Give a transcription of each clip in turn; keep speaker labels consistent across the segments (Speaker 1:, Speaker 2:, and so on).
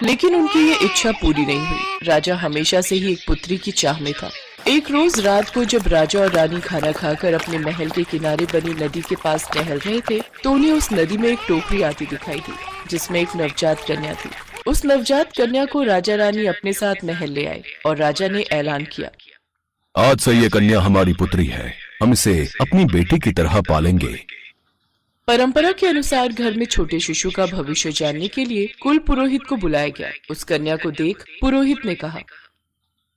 Speaker 1: लेकिन उनकी ये इच्छा पूरी नहीं हुई। राजा हमेशा से ही एक पुत्री की चाह में था। एक रोज रात को जब राजा और रानी खाना खाकर अपने महल के किनारे बनी नदी के पास टहल रहे थे तो उन्हें उस नदी में एक टोकरी आती दिखाई दी जिसमें एक नवजात कन्या थी। उस नवजात कन्या को राजा रानी अपने साथ महल ले आए और राजा ने ऐलान किया,
Speaker 2: आज से ये कन्या हमारी पुत्री है, हम इसे अपनी बेटी की तरह पालेंगे।
Speaker 1: परंपरा के अनुसार घर में छोटे शिशु का भविष्य जानने के लिए कुल पुरोहित को बुलाया गया। उस कन्या को देख पुरोहित ने कहा,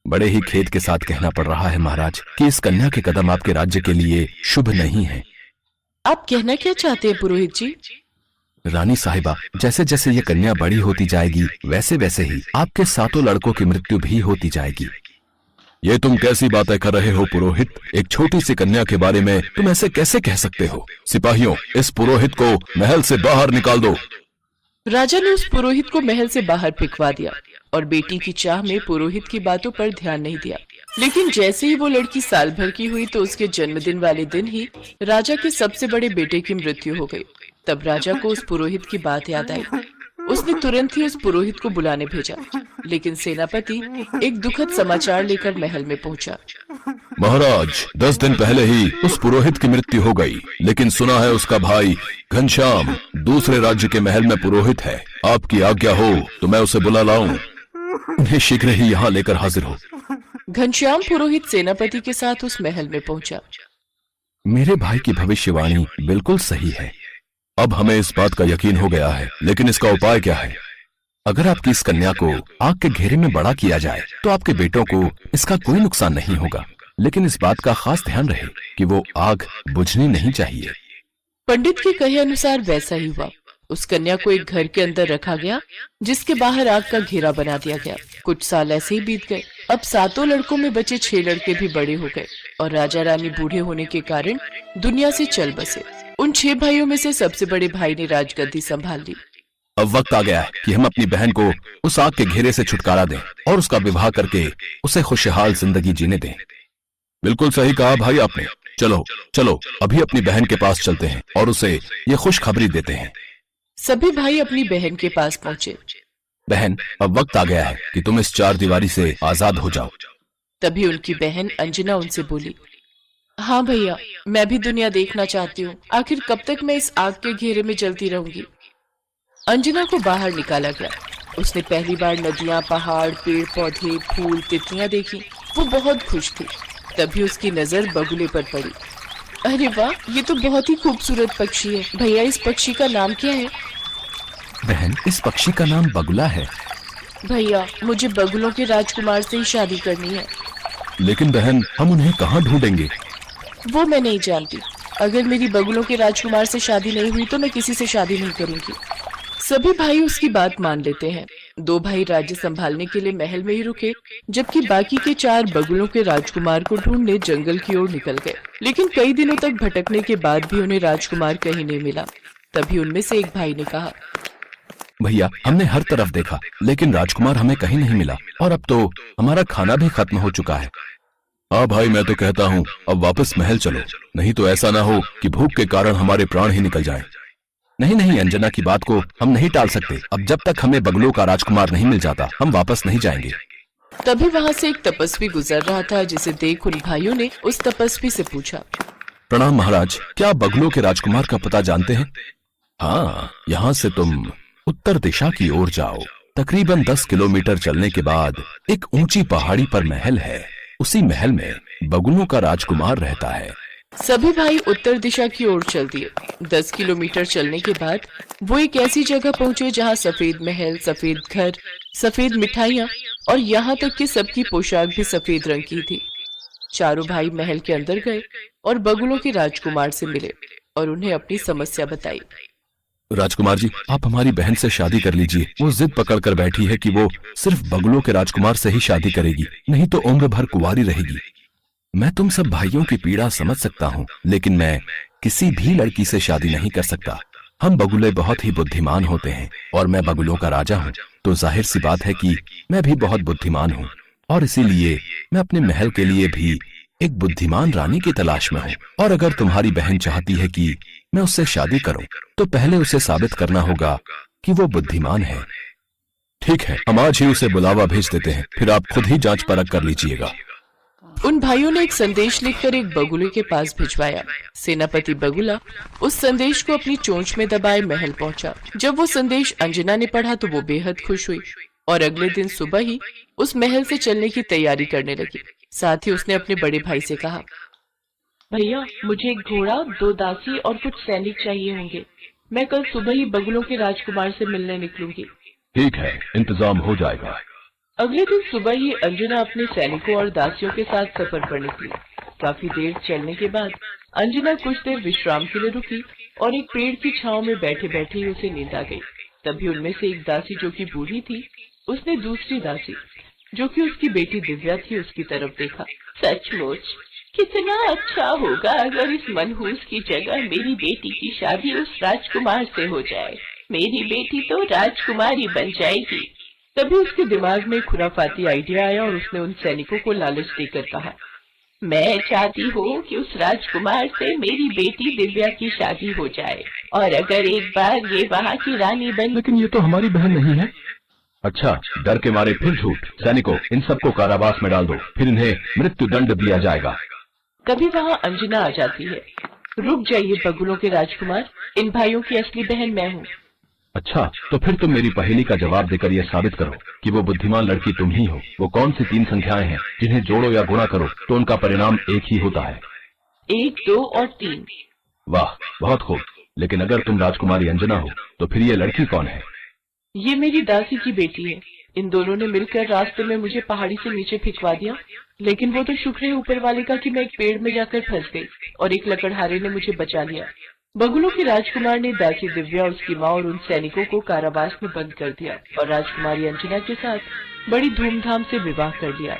Speaker 2: बड़े ही खेद के साथ कहना पड़ रहा है महाराज कि इस कन्या के कदम आपके राज्य के लिए शुभ नहीं है।
Speaker 1: आप कहना क्या चाहते हैं पुरोहित जी?
Speaker 2: रानी साहिबा, जैसे जैसे ये कन्या बड़ी होती जाएगी वैसे वैसे ही आपके 7 लड़कों की मृत्यु भी होती जाएगी। ये तुम कैसी बातें कर रहे हो पुरोहित? एक छोटी सी कन्या के बारे में तुम ऐसे कैसे कह सकते हो? सिपाहियों, इस पुरोहित को महल से बाहर निकाल दो।
Speaker 1: राजा ने उस पुरोहित को महल से बाहर फेंकवा दिया और बेटी की चाह में पुरोहित की बातों पर ध्यान नहीं दिया। लेकिन जैसे ही वो लड़की साल भर की हुई तो उसके जन्मदिन वाले दिन ही राजा के सबसे बड़े बेटे की मृत्यु हो गई। तब राजा को उस पुरोहित की बात याद आई। उसने तुरंत ही उस पुरोहित को बुलाने भेजा। लेकिन सेनापति एक दुखद समाचार लेकर महल में पहुंचा।
Speaker 2: महाराज, 10 दिन पहले ही उस पुरोहित की मृत्यु हो गई, लेकिन सुना है उसका भाई घनश्याम दूसरे राज्य के महल में पुरोहित है। आपकी आज्ञा हो तो मैं उसे बुला लाऊं। उन्हें शीघ्र ही यहाँ लेकर हाजिर हो।
Speaker 1: घनश्याम पुरोहित सेनापति के साथ उस महल में पहुंचा।
Speaker 2: मेरे भाई की भविष्यवाणी बिल्कुल सही है। अब हमें इस बात का यकीन हो गया है, लेकिन इसका उपाय क्या है? अगर आपकी इस कन्या को आग के घेरे में बड़ा किया जाए तो आपके बेटों को इसका कोई नुकसान नहीं होगा, लेकिन इस बात का खास ध्यान रहे कि वो आग बुझनी नहीं चाहिए।
Speaker 1: पंडित के कहे अनुसार वैसा ही हुआ। उस कन्या को एक घर के अंदर रखा गया जिसके बाहर आग का घेरा बना दिया गया। कुछ साल ऐसे ही बीत गए। अब 7 लड़कों में बचे 6 लड़के भी बड़े हो गए और राजा रानी बूढ़े होने के कारण दुनिया से चल बसे। उन 6 भाइयों में से सबसे बड़े भाई ने राजगद्दी संभाल ली।
Speaker 2: अब वक्त आ गया है कि हम अपनी बहन को उस आग के घेरे से छुटकारा दें और उसका विवाह करके उसे खुशहाल जिंदगी जीने दें। बिल्कुल सही कहा भाई आपने। चलो चलो अभी अपनी बहन के पास चलते हैं और उसे ये खुशखबरी देते हैं।
Speaker 1: सभी भाई अपनी बहन के पास पहुँचे।
Speaker 2: बहन, अब वक्त आ गया है कि तुम इस 4 दीवारी से आजाद हो जाओ।
Speaker 1: तभी उनकी बहन अंजना उनसे बोली, हाँ भैया, मैं भी दुनिया देखना चाहती हूँ। आखिर कब तक मैं इस आग के घेरे में जलती रहूंगी? अंजना को बाहर निकाला गया। उसने पहली बार नदियाँ, पहाड़, पेड़ पौधे, फूल, तितलियां देखी। वो बहुत खुश थी। तभी उसकी नजर बगुले पर पड़ी। अरे वाह, ये तो बहुत ही खूबसूरत पक्षी है। भैया, इस पक्षी का नाम क्या है?
Speaker 2: बहन, इस पक्षी का नाम बगुला है।
Speaker 1: भैया, मुझे बगुलों के राजकुमार से ही शादी करनी है।
Speaker 2: लेकिन बहन, हम उन्हें कहाँ ढूंढेंगे?
Speaker 1: वो मैं नहीं जानती। अगर मेरी बगुलों के राजकुमार से शादी नहीं हुई तो मैं किसी से शादी नहीं करूंगी। सभी भाई उसकी बात मान लेते हैं। 2 भाई राज्य संभालने के लिए महल में ही रुके, जबकि बाकी के 4 बगुलों के राजकुमार को ढूंढने जंगल की ओर निकल गए। लेकिन कई दिनों तक भटकने के बाद भी उन्हें राजकुमार कहीं नहीं मिला। तभी उनमें से एक भाई ने कहा,
Speaker 2: भैया, हमने हर तरफ देखा लेकिन राजकुमार हमें कहीं नहीं मिला और अब तो हमारा खाना भी खत्म हो चुका है। हाँ भाई, मैं तो कहता हूँ अब वापस महल चलो, नहीं तो ऐसा ना हो कि भूख के कारण हमारे प्राण ही निकल जाएं। नहीं नहीं, अंजना की बात को हम नहीं टाल सकते। अब जब तक हमें बगुलों का राजकुमार नहीं मिल जाता हम वापस नहीं जाएंगे।
Speaker 1: तभी वहाँ से एक तपस्वी गुजर रहा था, जिसे देख उन भाइयों ने उस तपस्वी से पूछा,
Speaker 2: प्रणाम महाराज, क्या आप बगुलों के राजकुमार का पता जानते हैं? हाँ, यहाँ से तुम उत्तर दिशा की ओर जाओ। तकरीबन 10 किलोमीटर चलने के बाद एक ऊंची पहाड़ी पर महल है। उसी महल में बगुलों का राजकुमार रहता है।
Speaker 1: सभी भाई उत्तर दिशा की ओर चल दिए। 10 किलोमीटर चलने के बाद वो एक ऐसी जगह पहुंचे जहां सफेद महल, सफेद घर, सफेद मिठाइयाँ और यहाँ तक कि सबकी पोशाक भी सफेद रंग की थी। चारों भाई महल के अंदर गए और बगुलों के राजकुमार से मिले और उन्हें अपनी समस्या बताई।
Speaker 2: राजकुमार जी, आप हमारी बहन से शादी कर लीजिए। वो जिद पकड़ कर बैठी है कि वो सिर्फ बगुलों के राजकुमार से ही शादी करेगी, नहीं तो उम्र भर कुंवारी रहेगी। मैं तुम सब भाइयों की पीड़ा समझ सकता हूँ, लेकिन मैं किसी भी लड़की से शादी नहीं कर सकता। हम बगुले बहुत ही बुद्धिमान होते हैं और मैं बगुलों का राजा हूँ, तो जाहिर सी बात है कि मैं भी बहुत बुद्धिमान हूँ और इसीलिए मैं अपने महल के लिए भी एक बुद्धिमान रानी की तलाश में हूँ। और अगर तुम्हारी बहन चाहती है कि मैं उससे शादी करूं, तो पहले उसे साबित करना होगा कि वो बुद्धिमान है। ठीक है, हम आज ही उसे बुलावा भेज देते हैं, फिर आप खुद ही जांच परख कर लीजिएगा।
Speaker 1: उन भाइयों ने एक संदेश लिखकर एक बगुले के पास भिजवाया। सेनापति बगुला उस संदेश को अपनी चोंच में दबाए महल पहुंचा। जब वो संदेश अंजना ने पढ़ा तो वो बेहद खुश हुई और अगले दिन सुबह ही उस महल से चलने की तैयारी करने लगी। साथ ही उसने अपने बड़े भाई से कहा, भैया मुझे एक घोड़ा, 2 दासी और कुछ सैनिक चाहिए होंगे। मैं कल सुबह ही बगुलों के राजकुमार से मिलने निकलूंगी।
Speaker 2: ठीक है, इंतजाम हो जाएगा।
Speaker 1: अगले दिन सुबह ही अंजना अपने सैनिकों और दासियों के साथ सफर पर निकली। काफी देर चलने के बाद अंजना कुछ देर विश्राम के लिए रुकी और एक पेड़ की छांव में बैठे बैठे ही उसे नींद आ गई। तभी उनमें से एक दासी जो कि बूढ़ी थी, उसने दूसरी दासी जो कि उसकी बेटी दिव्या थी उसकी तरफ देखा। सचमुच कितना अच्छा होगा अगर इस मनहूस की जगह मेरी बेटी की शादी उस राजकुमार से हो जाए। मेरी बेटी तो राजकुमारी बन जाएगी। तभी उसके दिमाग में खुराफाती आइडिया आया और उसने उन सैनिकों को लालच देकर कहा, मैं चाहती हूँ कि उस राजकुमार से मेरी बेटी दिव्या की शादी हो जाए और अगर एक बार ये वहाँ की रानी बन।
Speaker 2: लेकिन ये तो हमारी बहन नहीं है। अच्छा, डर के मारे फिर झूठ। सैनिकों, इन सबको कारावास में डाल दो, फिर इन्हें मृत्यु दंड दिया जाएगा।
Speaker 1: कभी वहाँ अंजना आ जाती है। रुक जाइए बगुलों के राजकुमार, इन भाइयों की असली बहन मैं हूँ।
Speaker 2: अच्छा, तो फिर तुम मेरी पहेली का जवाब देकर यह साबित करो कि वो बुद्धिमान लड़की तुम ही हो। वो कौन सी 3 संख्याएं हैं जिन्हें जोड़ो या गुणा करो तो उनका परिणाम एक ही होता है?
Speaker 1: 1, 2 और 3।
Speaker 2: वाह, बहुत खूब। लेकिन अगर तुम राजकुमारी अंजना हो तो फिर ये लड़की कौन है?
Speaker 1: ये मेरी दासी की बेटी है। इन दोनों ने मिलकर रास्ते में मुझे पहाड़ी से नीचे फेंकवा दिया, लेकिन वो तो शुक्र है ऊपर वाले का कि मैं एक पेड़ में जाकर फंस गई और एक लकड़हारे ने मुझे बचा लिया। बगुलों के राजकुमार ने दासी दिव्या, उसकी माँ और उन सैनिकों को कारावास में बंद कर दिया और राजकुमारी अंजना के साथ बड़ी धूमधाम से विवाह कर दिया।